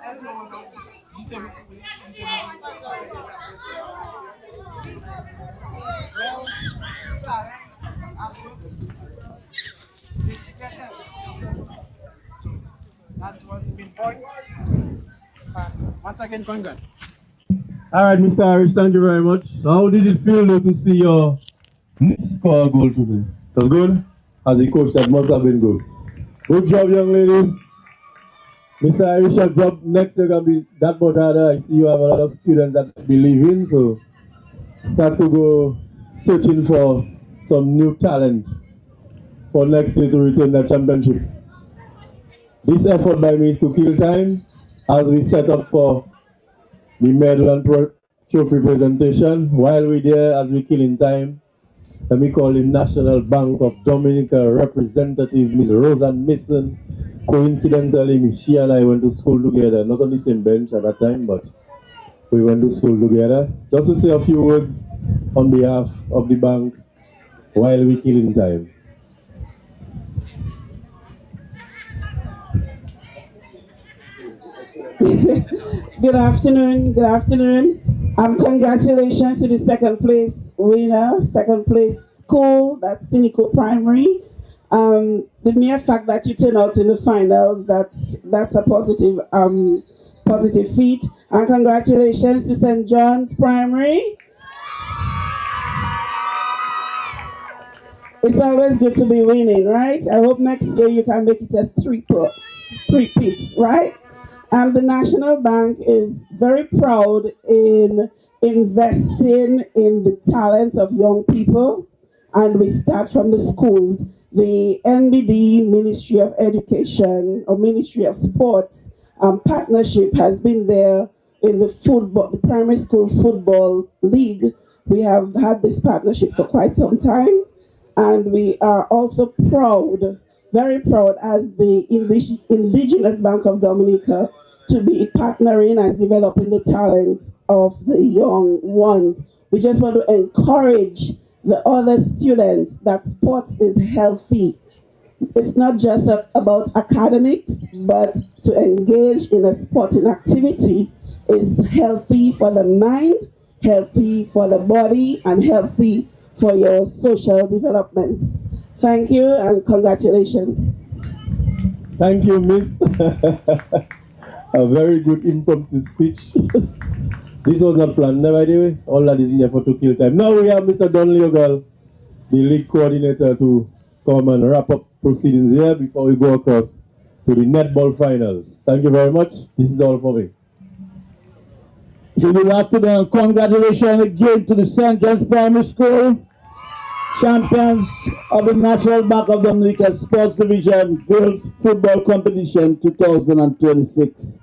Everyone was determined to win. Well, started at work. They take their help. So that's what the main point. And once again, congrats. All right, Mr. Irish, thank you very much. How did it feel though to see your niece score a goal today? It was good? As a coach, that must have been good. Good job, young ladies. Mr. Irish, your job next year can be that much harder. I see you have a lot of students that believe in, so start to go searching for some new talent for next year to retain that championship. This effort by me is to kill time as we set up for the medal and trophy presentation. While we're there, as we kill in time, let me call the National Bank of Dominica representative, Ms. Roseanne Mason. Coincidentally, she and I went to school together, not on the same bench at that time, but we went to school together. Just to say a few words on behalf of the bank while we kill in time. Good afternoon. Good afternoon. Congratulations to the second place winner, second place school, that's Sineku Primary. The mere fact that you turn out in the finals, that's a positive feat. And congratulations to St. John's Primary. It's always good to be winning, right? I hope next year you can make it a three-peat, right? The National Bank is very proud in investing in the talent of young people, and we start from the schools. The NBD Ministry of Education or Ministry of Sports partnership has been there in the primary school football league. We have had this partnership for quite some time, and we are also proud, very proud as the Indigenous Bank of Dominica to be partnering and developing the talents of the young ones. We just want to encourage the other students that sports is healthy. It's not just about academics, but to engage in a sporting activity is healthy for the mind, healthy for the body, and healthy for your social development. Thank you and congratulations. Thank you, Miss. A very good impromptu speech. This was not planned, by the way. All that is in there for to kill time. Now we have Mr. Don Leogal, the league coordinator, to come and wrap up proceedings here before we go across to the netball finals. Thank you very much. This is all for me. Good afternoon. Congratulations again to the St. John's Primary School, champions of the National Bank of Dominica Sports Division Girls Football Competition 2026.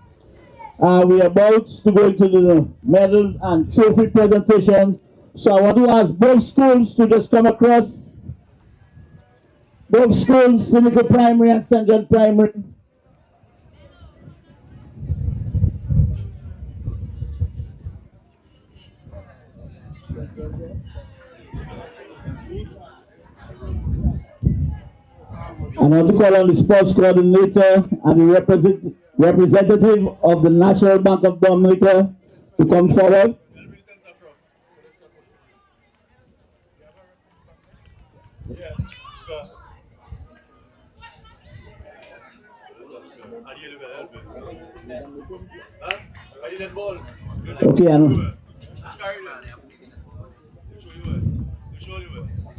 We are about to go into the medals and trophy presentation. So I want to ask both schools to just come across. Both schools, Sineku Primary and St. John Primary. I want to call on the sports coordinator and the representative of the National Bank of Dominica to come forward. Okay,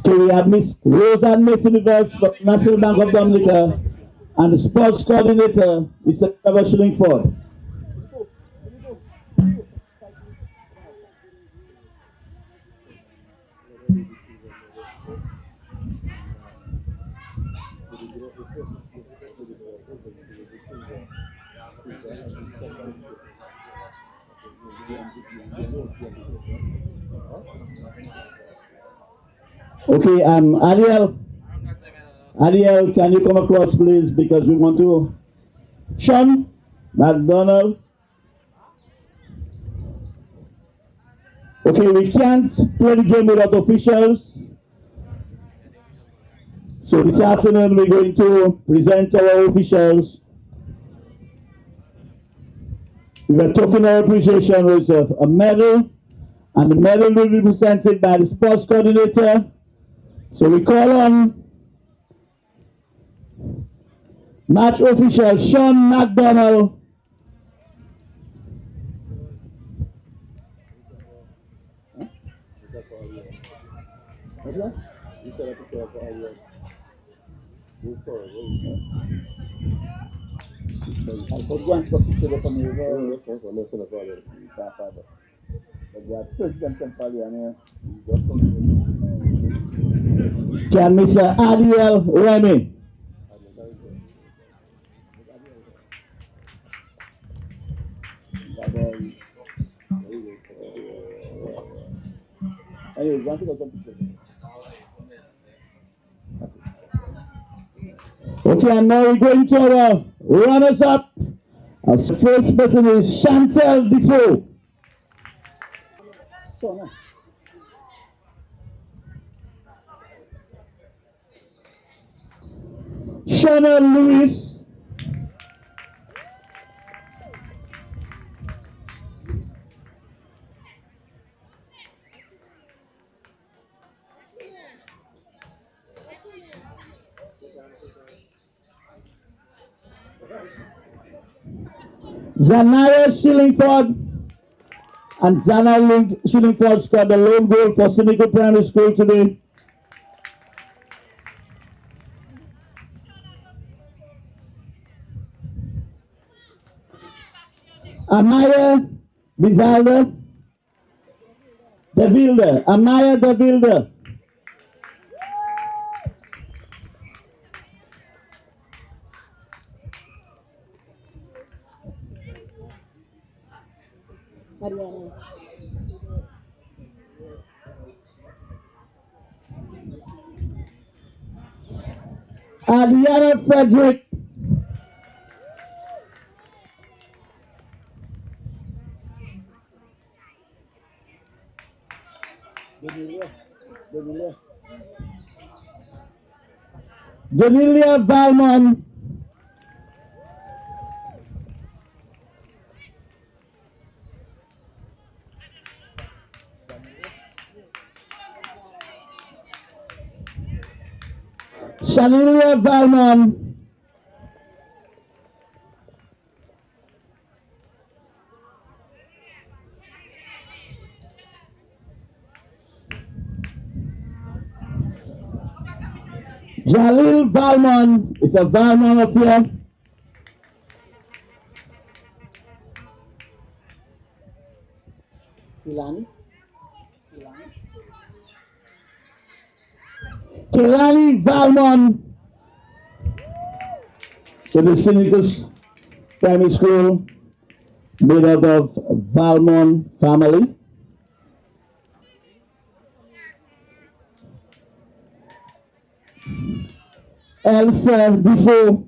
so we have Miss Roseanne Mason from National Bank of Dominica and the sports coordinator, Mr. Trevor Shillingford. Okay, Ariel. Ariel, can you come across, please? Because we want to. Sean McDonald. Okay, we can't play the game without officials. So this afternoon we're going to present our officials. We are talking our appreciation with a medal, and the medal will be presented by the sports coordinator. So we call on match official Sean McDonald. Can Mr. Adiel Remy? Okay, and now we're going to our runners-up. Our first person is Chantel Defoe. Shannon Lewis. Zanaya Shillingford. And Zanaya Shillingford scored the lone goal for Sineku Primary School today. Amaya Vivalda. Amaya De Vilde. Adriana Frederick. Danilia Valmon. Shanilia Valmon. Jalil Valmon is a Valmon affair. Kelani Valmon. So the Sineku Primary School made up of Valmon family. Elsa Defoe.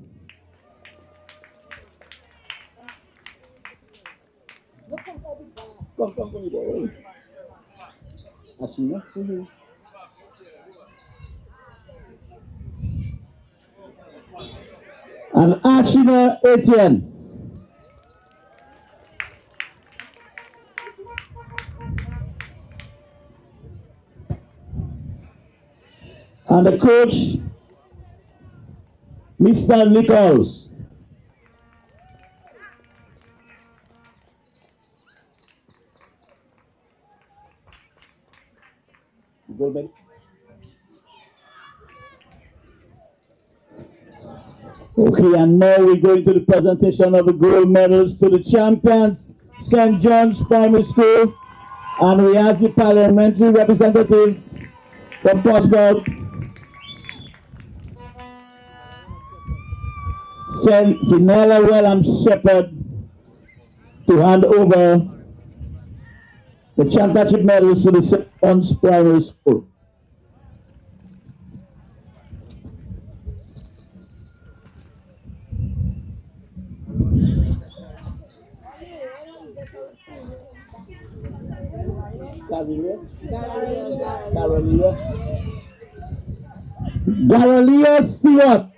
And Ashina Etienne. And the coach, Mr. Nichols. Okay, and now we're going to the presentation of the gold medals to the champions, St. John's Primary School, and we ask the parliamentary representative from Portsmouth. Finella Wellam Shepherd to hand over the championship medals to the St. John's Primary School. Garalia Stewart.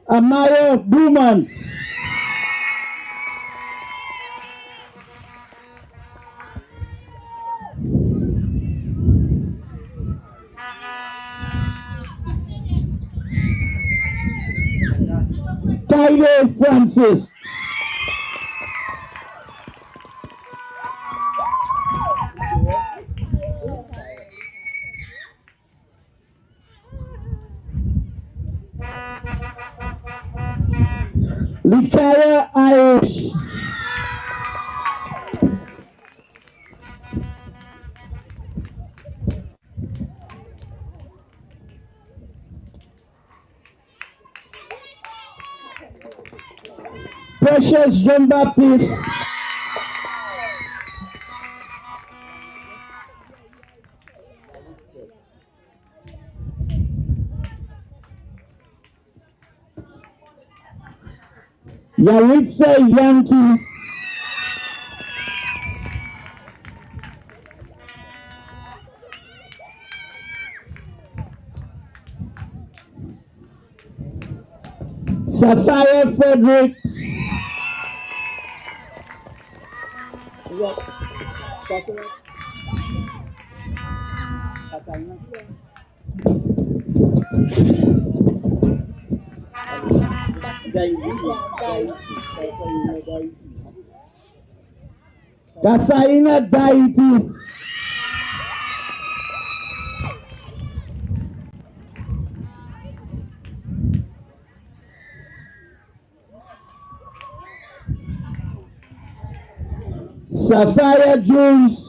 Amaya Bumans. Kaide Francis. Likaya Irish. Precious John Baptist. Yaritza Yankee. Sapphire Frederick. Kasaina Daiti. Sapphire Jones.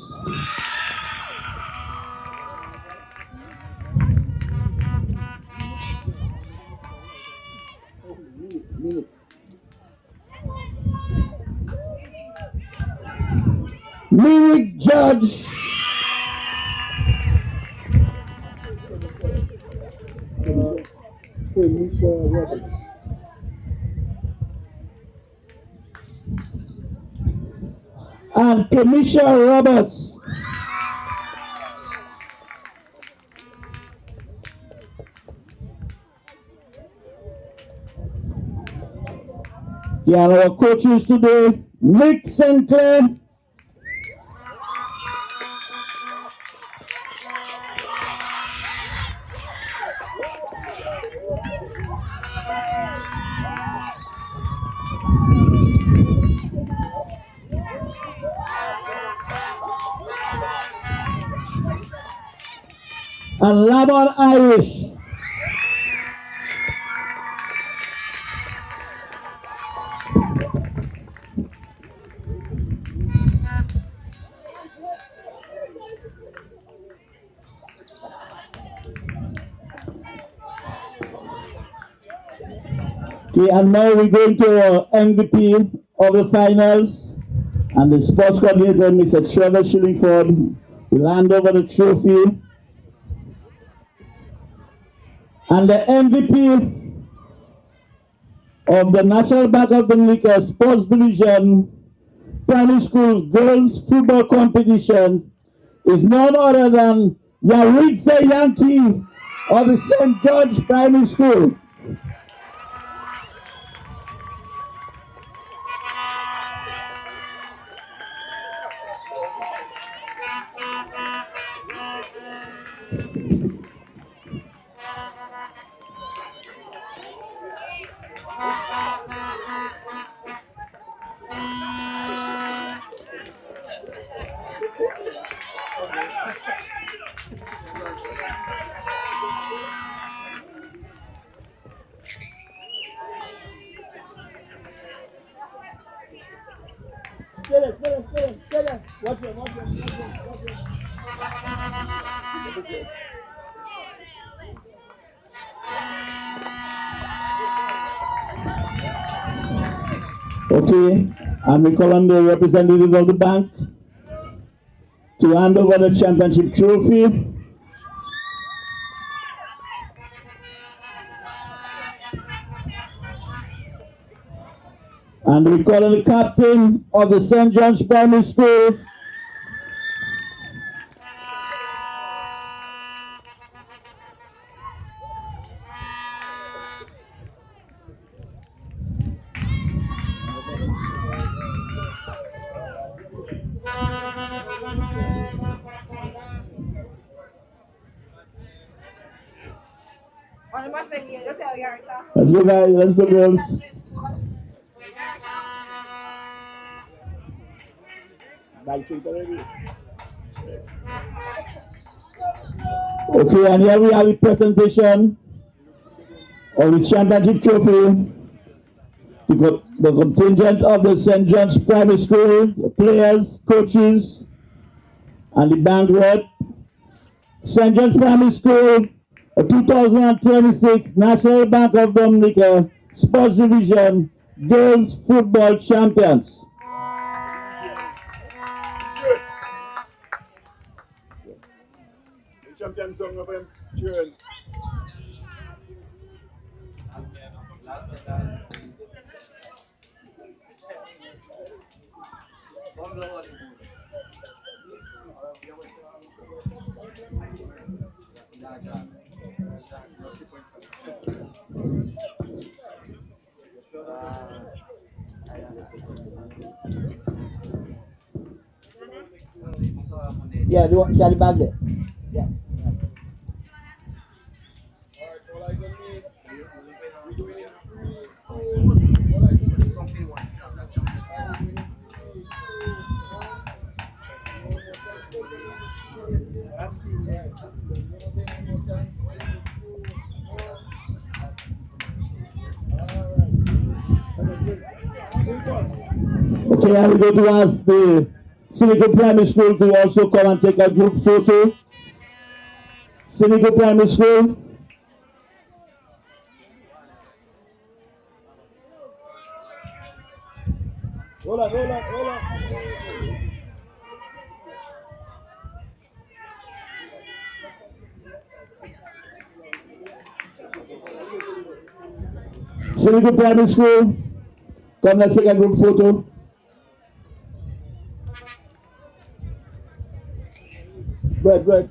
Lyric Judge. And Kemisha Roberts. Yeah, our coaches today, Nick Sinclair. And Lamar Irish. Okay, and now we're going to our MVP of the finals, and the sports coordinator, Mr. Trevor Shillingford, will hand over the trophy. And the MVP of the National Bank of Dominica Sports Division Primary Schools Girls Football Competition is none other than Yaritza Yankee of the St. George Primary School. Stay there. Watch him. Okay, and we call on the representative of the bank to hand over the championship trophy. And we call on the captain of the St. John's Primary School, let's go guys, let's go girls. Okay, and here we have the presentation of the championship trophy. The contingent of the St. John's Primary School, the players, coaches, and the bank rep. St. John's Primary School, a 2026 National Bank of Dominica Sports Division Girls Football Champions. Champion song of him, cheering. Yeah, do you want share the bag there? Yeah. Okay, I'm going to ask the Sineku Primary School to also come and take a group photo. Sineku Primary School. Hold on. Sineku Primary School. Come, let's take a group photo. Good.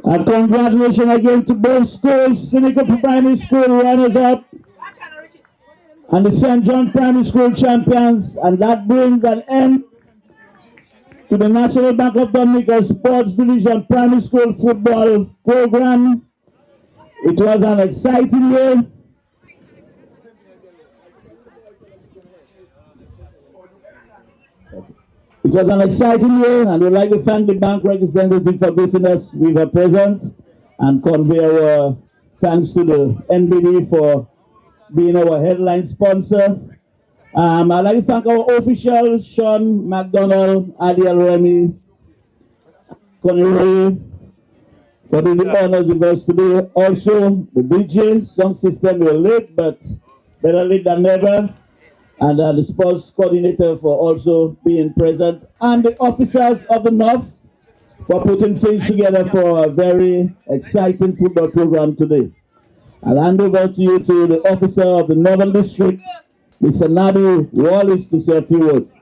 And congratulations again to both schools, Sineku Primary School runners up and the St. John Primary School champions. And that brings an end to the National Bank of Dominica Sports Division Primary School football program. It was an exciting year. Okay. It was an exciting year, and we'd like to thank the bank representative for gracing us with her presence and convey our thanks to the NBD for being our headline sponsor. I'd like to thank our officials, Sean McDonald, Adiel Remy, Connery, for doing the honors with us today. Also, the DJ sound system, we were late, but better late than never. And the sports coordinator for also being present, and the officers of the North for putting things together for a very exciting football program today. I'll hand over to you to the officer of the Northern District, Mr. Nadu Wallace, to say a few words.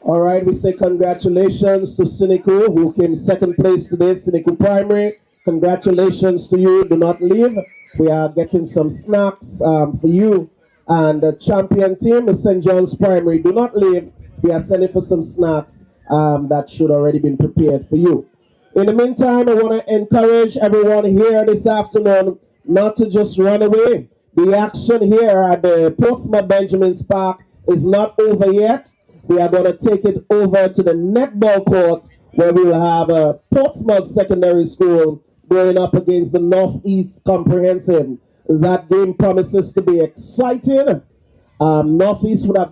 All right, we say congratulations to Sineku, who came second place today, Sineku Primary. Congratulations to you. Do not leave. We are getting some snacks for you. And the champion team is St. John's Primary. Do not leave. We are sending for some snacks that should already been prepared for you. In the meantime, I want to encourage everyone here this afternoon not to just run away. The action here at the Portsmouth Benjamin's Park is not over yet. We are going to take it over to the netball court, where we will have a Portsmouth Secondary School going up against the Northeast Comprehensive. That game promises to be exciting. Northeast would have